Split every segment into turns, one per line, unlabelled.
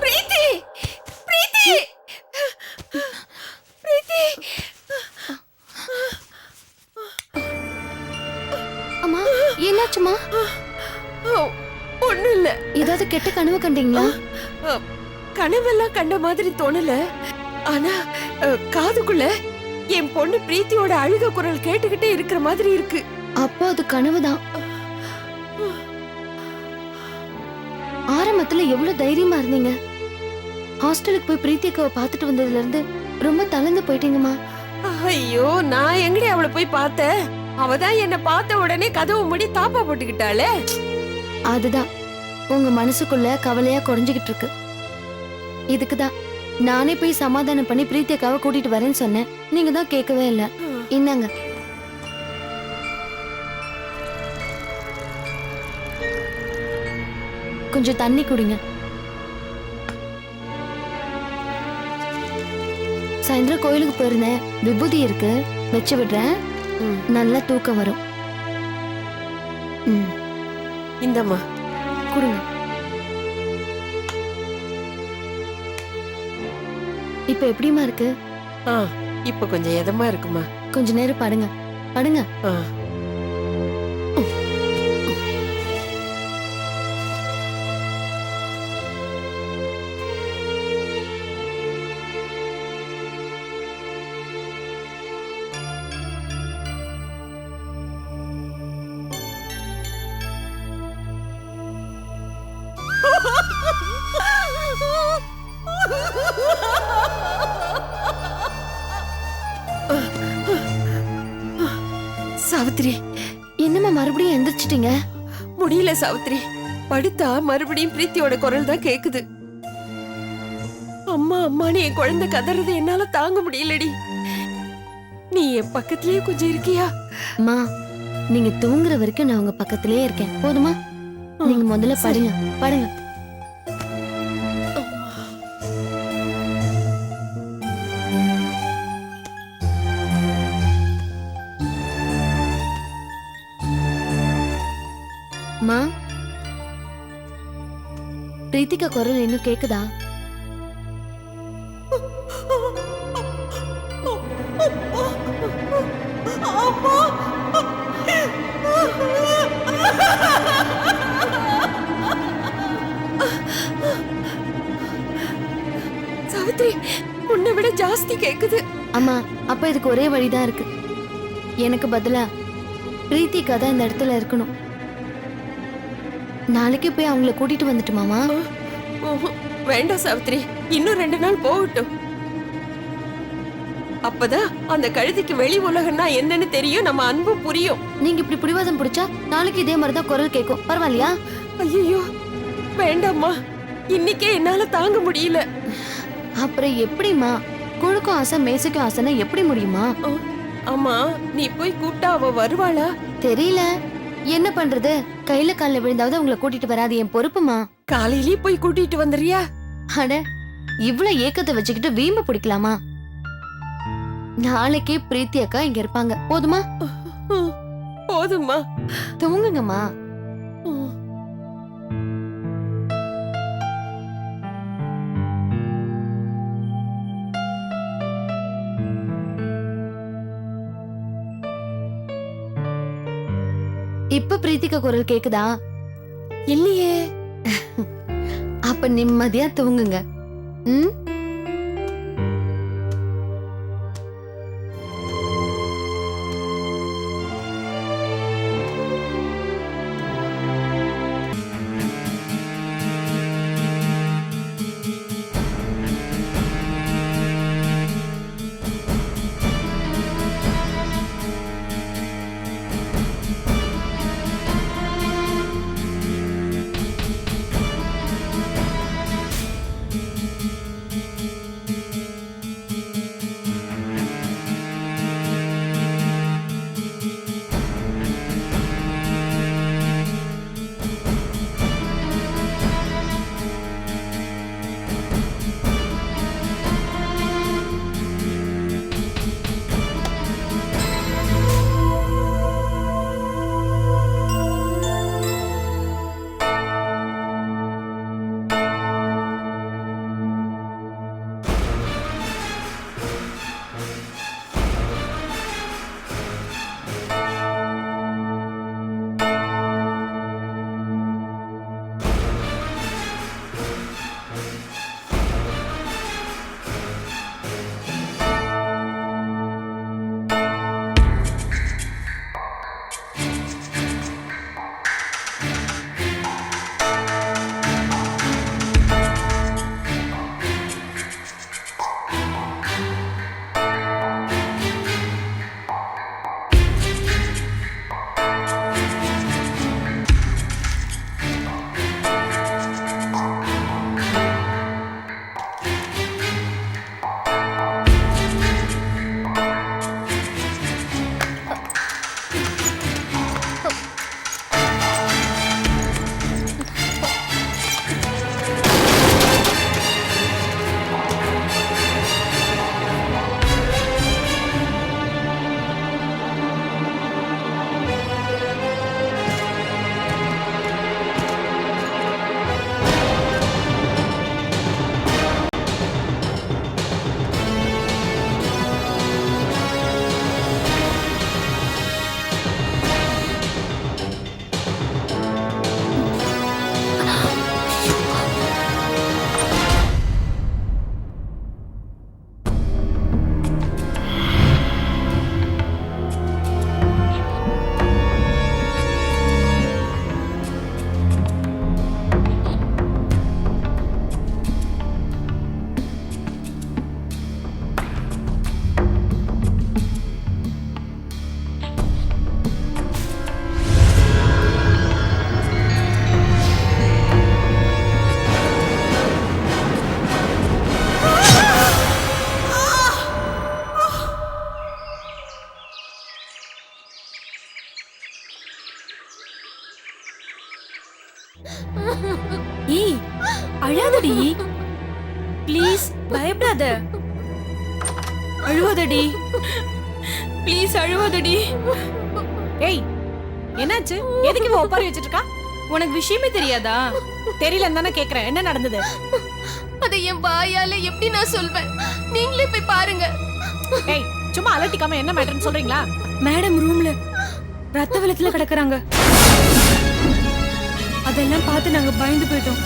பிரீத்தி, பிரீத்தி, பிரீத்தி.
அம்மா என்னாச்சுமா?
ஒண்ணும் இல்ல.
ஏதாவது கெட்ட கனவு கண்டீங்களா?
கனவெல்லாம் கண்ட மாதிரி தோணல. ஆனா காதுக்குள்ள என் பொண்ணு பிரீத்தியோட அழுக குரல் கேட்டுக்கிட்டே இருக்கிற மாதிரி இருக்கு.
அப்போ அது கனவுதான். ஆரம்பத்துல எவ்வளவு தைரியமா இருந்தீங்க. ஹாஸ்டலுக்கு போய் பிரீத்தி அக்காவை பார்த்துட்டு வந்ததுல இருந்து ரொம்ப தளர்ந்து போயிட்டீங்கம்மா.
ஐயோ, நான் எங்கடி அவளை போய் பார்த்தேன்? அவதான் என்ன பார்த்த உடனே கதவு மூடி தாப்பா போட்டுக்கிட்டாளே.
அதுதான் உங்க மனசுக்குள்ள கவலையா குறைஞ்சுகிட்டு இருக்கு. இதுக்குதான் நானே போய் சமாதானம் பண்ணி பிரீத்தி அக்காவை கூட்டிட்டு வரேன்னு சொன்னேன். நீங்க தான் கேட்கவே இல்ல. இந்தாங்க. கொஞ்சம் தண்ணி குடிங்க. சாயந்தரம் கோயிலுக்கு போயிருந்தேன். விபூதி இருக்கு, வச்சு விடுறேன். நல்லா தூக்கம் வரும்.
இந்தம்மா
குடுங்க. இப்ப எப்படிமா இருக்கு?
இப்ப கொஞ்சம் எதமா இருக்குமா?
கொஞ்ச நேரம் படுங்க, படுங்க.
சாவித்ரி,
என்னம்மா மறுபடியும் எந்திரிச்சிட்டீங்க?
முடியல சாவித்ரி. படுத்தா மறுபடியும் பிரீத்தியோட குரல் தான் கேக்குது. அம்மா அம்மான்னு என் குழந்தை கதறது என்னால தாங்க முடியலடி. நீ என் பக்கத்திலேயே கொஞ்சம் இருக்கியா?
அம்மா, நீங்க தூங்குற வரைக்கும் நான் உங்க பக்கத்திலேயே இருக்கேன். போதுமா? நீங்க முதல்ல படுங்க, படுங்க. அம்மா, பிரீத்திகா குரல் இன்னும் கேக்குதா?
சாவித்ரி, உன்னை விட ஜாஸ்தி கேக்குது.
அம்மா, அப்ப இதுக்கு ஒரே வழிதான் இருக்கு. எனக்கு பதிலா பிரீத்திகா தான் இந்த இடத்துல இருக்கணும். நாளைக்கு போய் அவங்கள கூட்டிட்டு வந்துட்டுமாமா?
வேண்டாம் சாவித்ரி, இன்னும் 2 நாள் போகட்டும். அப்பதான் அந்த கழுதிக்கு வெளி உலகம்னா என்னன்னு தெரியும், நம்ம அன்பு புரியும்.
நீங்க இப்படி பிடிவாதம் பிடிச்சா நாளைக்கு இதே மாதிரிதான் குரல் கேட்கும். பரவாயில்லையா?
ஐயோ வேண்டாம்மா, இன்னைக்கே என்னால தாங்க முடியல.
அப்புறம் எப்படிமா? குழுக்கும் ஆசை மேசைக்கும் ஆசைன்னா எப்படி முடியுமா?
ஆமா, நீ போய் கூப்பிட்டா அவ வருவாளா?
தெரியல. என்ன பண்றது? கையில கால்ல விழுந்தாவது உங்களை கூட்டிட்டு வராது என் பொறுப்புமா.
காலையிலே போய் கூட்டிட்டு வந்துறியா?
அட, இவ்வளவு ஏக்கத்தை வச்சுக்கிட்டு வீம்பு பிடிக்கலாமா? நாளைக்கே பிரீத்தி அக்கா இங்க இருப்பாங்க. போதுமா?
போதுமா.
தூங்குங்கம்மா. இப்ப பிரீத்திகா குரல் கேக்குதா?
இல்லையே.
அப்ப நிம்மதியா தூங்குங்க.
ஏய் அழாதடி ப்ளீஸ் பயப்படாத அழுவாதடி ப்ளீஸ் அழுவாதடி
ஏய் என்னாச்சு எதுக்கு இவ ஒப்பாரி வச்சிட்டு இருக்கா?
உனக்கு விஷயமே தெரியாதா
தெரியலன்னு தானே கேக்குறேன். என்ன நடந்தது?
அதை என் வாயால எப்படி நான் சொல்வேன்? நீங்களே போய் பாருங்க.
ஏய் சும்மா அலட்டிக்காம என்ன மேட்டர்னு சொல்றீங்களா?
மேடம் ரூம்ல ரத்த வெள்ளத்துல கிடக்குறாங்க. அதெல்லாம் பார்த்து நாங்க பயந்து போயிட்டோம்.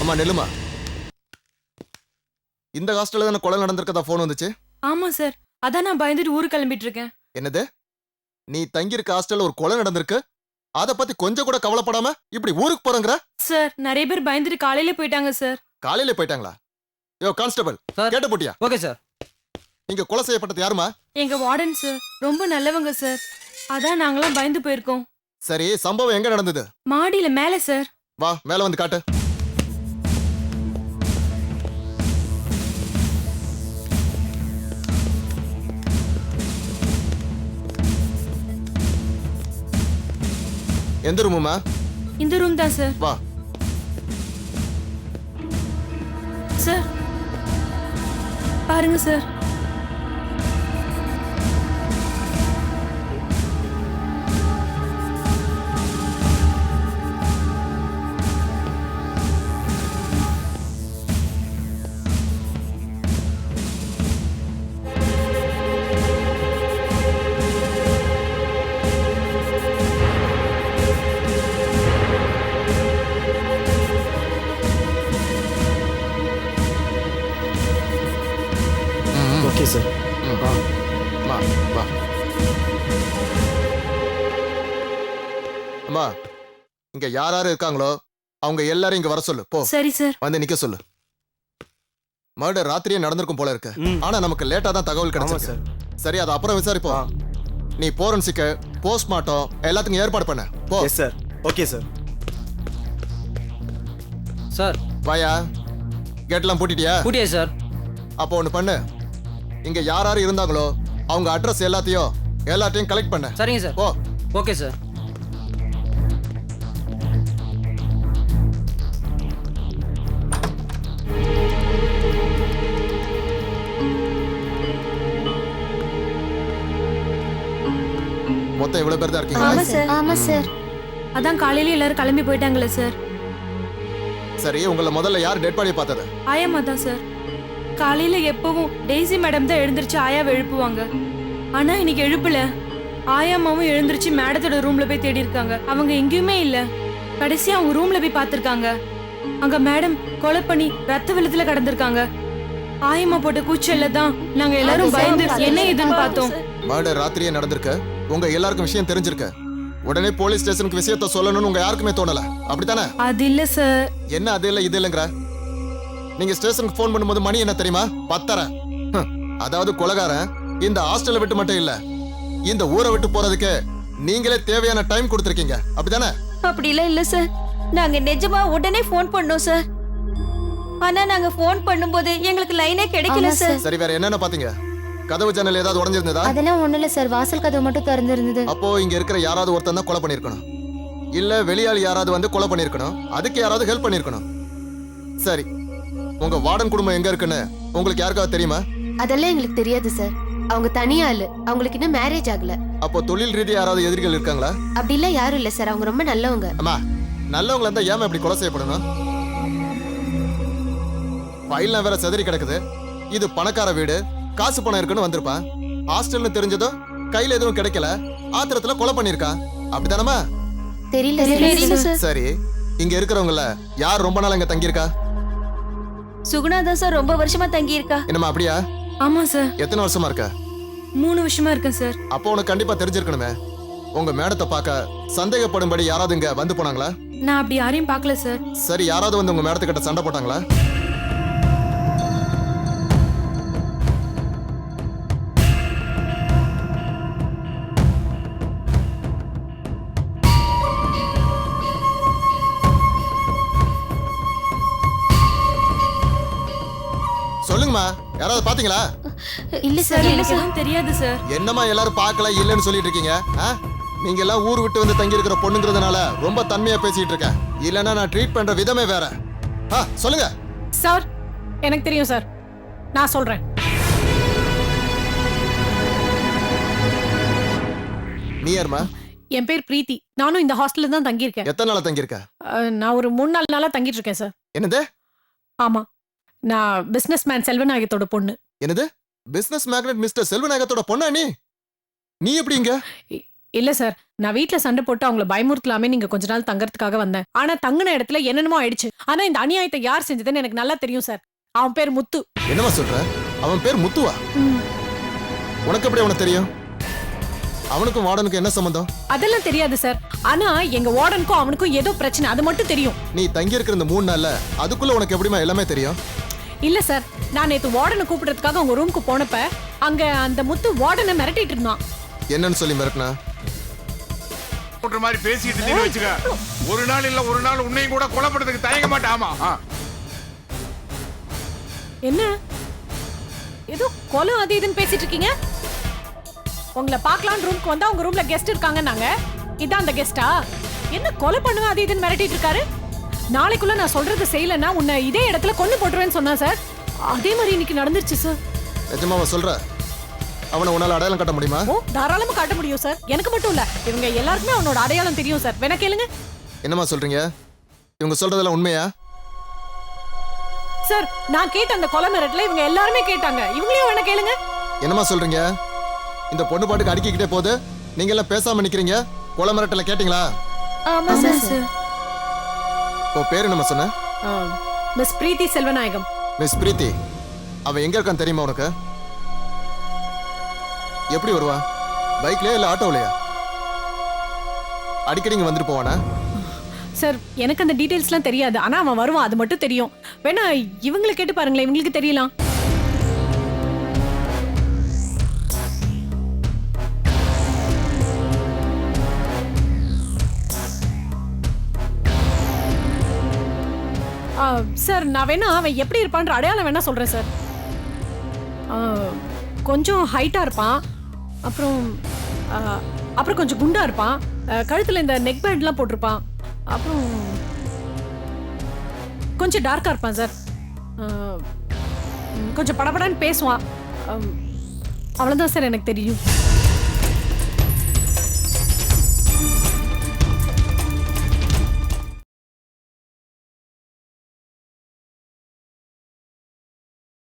அம்மா நெல்லுமா, இந்த ஹாஸ்டல்ல தானே கொலை நடந்திருக்கதா போன் வந்துச்சு?
ஆமா சார், அதான் நான் பயந்துட்டு ஊருக்கு கிளம்பிட்டு இருக்கேன்.
என்னது, நீ தங்கியிருக்க ஹாஸ்டல்ல ஒரு கொலை நடந்திருக்கு, அத பத்தி கொஞ்சம் கூட கவலைப்படாம இப்படி ஊருக்கு போறங்கற?
சார் நிறைய பேர் பயந்துட்டு காலையில போயிட்டாங்க சார்.
காலையில போயிட்டாங்களா? யோ கான்ஸ்டபிள், கேட்ட போட்டியா?
Okay sir.
இங்க கொலை செய்யப்பட்டது யாருமா?
எங்க வார்டன் சார், ரொம்ப நல்லவங்க சார். அதான் நாங்களாம் பயந்து போயிருக்கோம்.
சரி, சம்பவம் எங்க நடந்தது?
மாடியில மேல சார்.
வா மேல வந்து காட்டு. எந்த ரூமுமா?
இந்த ரூம் தான் சார்.
வா.
சார் பாருங்க சார்.
Okay sir.
வா வா வா. அம்மா, இங்க யார் யார் இருக்காங்களோ அவங்க எல்லாரும் இங்க வர சொல்லு. போ,
சரி சார்.
வந்து நிக்க சொல்லு. மர்டர் ராத்திரியே நடந்திருக்கும் போல இருக்கு. ஆனா நமக்கு லேட்டா தான் தகவல் கிடைச்சது சார். சரி, அது அப்புறம் விசாரிப்போம். நீ போரன்சிக், போஸ்ட்மார்ட்டம் எல்லாத்துக்கும் ஏற்பாடு பண்ண. போ.
Yes sir. Okay sir. Sir
வாயா. கேட்லாம் பூட்டிட்டியா?
கூட்டியா சார்.
அப்போ ஒண்ணு பண்ணு, இங்க யார் யார் இருந்தாங்களோ அவங்க அட்ரஸ் எல்லாத்தையும் கலெக்ட் பண்ண.
சரிங்க சார்.
ஓ.
Okay sir.
மொத்தம் இவ்வளவு பேர் தான்
ஆமா
இருக்கீங்களா?
சார். ஆமா சார்.
அதான் காலையில எல்லாரும் கிளம்பி போயிட்டாங்களே சார்.
சரி, உங்களை முதல்ல யார் டெட் பாடியை பார்த்தது?
ஆயாமா தான் சார். காலையில எப்பவும் டெய்ஸி மேடம் தான் எழுந்திருச்சு ஆயாவை எழுப்புவாங்க. ஆனா இன்னைக்கு எழுப்பல. ஆயாமாவும் எழுந்திருச்சு மேடத்தோட ரூம்ல போய் தேடி இருக்காங்க. அவங்க எங்கேயுமே இல்ல. கடைசியா அவங்க ரூம்ல போய் பார்த்திருக்காங்க. அங்க மேடம் கொலை பண்ணி ரத்த வெள்ளத்துல கடந்திருக்காங்க. ஆயம்மா போட்ட கூச்சல்ல தான் நாங்க எல்லாரும் பயந்து என்ன ஏதுன்னு பார்த்தோம்.
மர்டர் ராத்திரியே நடந்திருக்கு. உங்க எல்லாருக்கும் விஷயம் தெரிஞ்சிருக்கு. உடனே போலீஸ் ஸ்டேஷனுக்கு விஷயத்த சொல்லணும்னு உங்க யாருக்குமே தோணல, அப்படித்தானே?
அது இல்ல சார்.
என்ன அது இல்ல இது இல்லங்கற? நீங்க ஸ்டேஷனுக்கு போன் பண்ணும்போது மணி என்ன தெரியுமா? 10:30. அதாவது கொலைகாரன் இந்த ஹாஸ்டலை விட்டு மட்டும் இல்ல, இந்த ஊரை விட்டு போறதுக்கு நீங்களே தேவையான டைம் கொடுத்திருக்கீங்க, அப்படிதானே?
அப்படிலாம் இல்ல சார். நாங்க நிஜமா உடனே ஃபோன் பண்ணோம் சார். ஆனா நாங்க ஃபோன் பண்ணும்போது எங்களுக்கு லைனே கிடைக்கல சார்.
சரி, வேற என்னென்ன பாத்தீங்க? கதவு ஜன்னல் ஏதாவது உடைஞ்சிருந்ததா?
அதெல்லாம் ஒண்ணு இல்ல சார். வாசல் கதவு மட்டும் திறந்து இருந்தது.
அப்போ இங்க இருக்கிற யாராவது ஒருத்தன் தான் கொலை பண்ணிருக்கணும். இல்ல வெளியாள் யாராவது வந்து கொலை பண்ணிருக்கணும். அதுக்கு யாராவது ஹெல்ப் பண்ணிருக்கணும். சரி, உங்க வார்டன் குடும்பம் எங்க இருக்குன்னு உங்களுக்கு யாருக்காவது தெரியுமா?
அதெல்லாம் எங்களுக்கு தெரியாது சார்.
அவங்க தனியா இல்ல, அவங்களுக்கு இன்னும் மேரேஜ் ஆகல.
அப்போ தொழில் ரீதியா யாராவது எதிரிகள் இருக்காங்களா?
அப்படிலாம் யாரும் இல்ல சார், அவங்க ரொம்ப நல்லவங்க.
அம்மா, நல்லவங்கள இருந்தா ஏமா இப்படி கொலை செய்யப்படணும்? ஃபைல்லாம் வேற செதறி கிடக்குது. இது பணக்கார வீடு, காசு பணம் இருக்குன்னு வந்திருப்பான். ஹாஸ்டல்னு தெரிஞ்சதும் கையில எதுவும் கிடைக்கல, ஆத்திரத்துல கொலை பண்ணிருக்கான். அப்படிதானமா?
தெரியல சார்.
சரி, இங்க இருக்கிறவங்கள யார் ரொம்ப நாள் இங்க தங்கியிருக்கா?
சுகுணா தான் சார் ரொம்ப வருஷமா தங்கி இருக்கா.
என்னம்மா அப்படியா?
ஆமா சார்,
எத்தனை வருஷமா இருக்க?
3 வருஷமா இருக்கேன் சார்.
அப்போ உனக்கு கண்டிப்பா தெரிஞ்சிருக்கணுமே. உங்க மேடத்தை பார்க்க சந்தேகப்படும்படி யாராவது இங்க வந்து போனாங்களா?
நான் அப்படி யாரையும் பார்க்கல சார்.
சரி, யாராவது வந்து உங்க மேடத்துக்கிட்ட சண்டை போட்டாங்களா? சொல்லுங்கம்மா, யாராவது பாத்தீங்களா?
இல்ல
சார்
சார்,
எனக்கு எதுவும் தெரியாது சார்.
என்னம்மா எல்லாரும் பார்க்கல இல்லைன்னு சொல்லிட்டு இருக்கீங்க? ஆ? நீங்க எல்லாம் ஊர் விட்டு வந்து தங்கி இருக்கிற பொண்ணுங்கிறதுனால ரொம்ப தன்மையா பேசிட்டு இருக்கேன். இல்லைன்னா நான் ட்ரீட் பண்ற விதமே வேற. சொல்லுங்க
சார். எனக்கு தெரியும் சார், நான் சொல்றேன்.
நீ யாருமா?
என் பேர் பிரீத்தி. நானும் இந்த ஹாஸ்டல்ல தான் தங்கி இருக்கேன்.
எத்தனை நாளா தங்கி இருக்க?
நான் ஒரு 3-4 நாளா தங்கிட்டு இருக்கேன் சார்.
என்னது?
ஆமா, நான் பிசினஸ் மேன் செல்வநாயகத்தோட பொண்ணு.
என்னது? பிசினஸ் மேக்னட் மிஸ்டர் செல்வநாயகத்தோட பொண்ணா நீ? நீ எப்படி இங்க?
இல்ல சார், நான் வீட்ல சண்டை போட்டு அவங்கள பயமுறுத்தலாமே நீங்க கொஞ்ச நாள் தங்கறதுக்காக வந்தேன். ஆனா தங்குன இடத்துல என்னென்னமோ ஆயிடுச்சு. ஆனா இந்த அநியாயத்தை யார் செஞ்சதுன்னு எனக்கு நல்லா தெரியும் சார். அவன் பேர் முத்து.
என்னமா சொல்ற? அவன் பேர் முத்துவா? உனக்கு எப்படி அவனை தெரியும்? அவனுக்கும் வார்டனுக்கும் என்ன சம்பந்தம்?
அதெல்லாம் தெரியாது சார். ஆனா எங்க வார்டனுக்கும் அவனுக்கும் ஏதோ பிரச்சனை, அது மட்டும் தெரியும்.
நீ தங்கி இருக்கிற இந்த 3 நாள்ல அதுக்குள்ள உனக்கு எப்படிமா எல்லாமே தெரியும்?
இல்ல சார், நான் நேத்து வார்டனை கூப்பிடுறதுக்காக உங்க ரூமுக்கு போனப்ப அங்க அந்த முத்து வார்டனை மிரட்டிட்டு இருந்தான்.
என்னன்னு சொல்லி மிரட்டினா?
போன்ற மாதிரி பேசிட்டு இருந்தீங்க வச்சுக்க, ஒரு நாள் இல்ல ஒரு நாள் உன்னையும் கூட கொலை பண்றதுக்கு தயங்க மாட்டாமா.
என்ன ஏதோ கொலை அது இதுன்னு பேசிட்டு இருக்கீங்க? உங்களை பார்க்கலான்னு ரூமுக்கு வந்தா உங்க ரூம்ல கெஸ்ட் இருக்காங்க. நாங்க இதான் அந்த கெஸ்டா? என்ன கொலை பண்ணுவேன் அது இதுன்னு மிரட்டிட்டு இருக்காரு. நாளைக்குள்ள நான் சொல்றது செய்யலன்னா உன்னை இதே இடத்துல கொண்டு போட்டுருவேன்னு சொன்னா சார். அதே மாதிரி இன்னைக்கு நடந்துருச்சு சார்.
நிஜமாவா சொல்ற? அவனை உன்னால அடையாளம் காட்ட முடியுமா?
ஓ, தாராளமா காட்ட முடியும் சார். எனக்கு மட்டும் இல்ல, இவங்க எல்லாருக்குமே அவனோட அடையாளம் தெரியும் சார். வேணா கேளுங்க.
என்னமா சொல்றீங்க? இவங்க சொல்றதெல்லாம் உண்மையா?
சார், நான் கேட்ட அந்த கொலை மிரட்டல இவங்க எல்லாருமே கேட்டாங்க. இவங்களையும் வேணா கேளுங்க.
என்னமா சொல்றீங்க? இந்த பொண்ணு பாட்டுக்கு அடிக்கிட்டே போகுது, நீங்க எல்லாம் பேசாம நிக்கிறீங்க. கொலை மிரட்டல கேட்டீங்களா?
ஆமா சார்.
உன் பேரு என்னமா சொன்ன?
மிஸ் பிரீத்தி செல்வநாயகம்.
மிஸ் பிரீத்தி, அவன் எங்க இருக்கான்னு தெரியுமா உனக்கு? எப்படி வருவா? பைக்லயா இல்ல ஆட்டோலயா? அடிக்கடி இங்க வந்துட்டு போவானா?
சார், எனக்கு அந்த டீடைல்ஸ்லாம் தெரியாது. ஆனா அவன் வருவான், அது மட்டும் தெரியும். வேணா இவங்களை கேட்டு பாருங்களேன், இவங்களுக்கு தெரியலாம். சார், நான் வேணா அவன் எப்படி இருப்பான்ற அடையாளம் வேணா சொல்றேன் சார். கொஞ்சம் ஹைட்டா இருப்பான். அப்புறம் கொஞ்சம் குண்டா இருப்பான். கழுத்துல இந்த நெக் பேண்ட்லாம் போட்டிருப்பான். அப்புறம் கொஞ்சம் டார்க்கா இருப்பான் சார். கொஞ்சம் படபடன்னு பேசுவான். அவ்வளவுதான் சார் எனக்கு தெரியும்.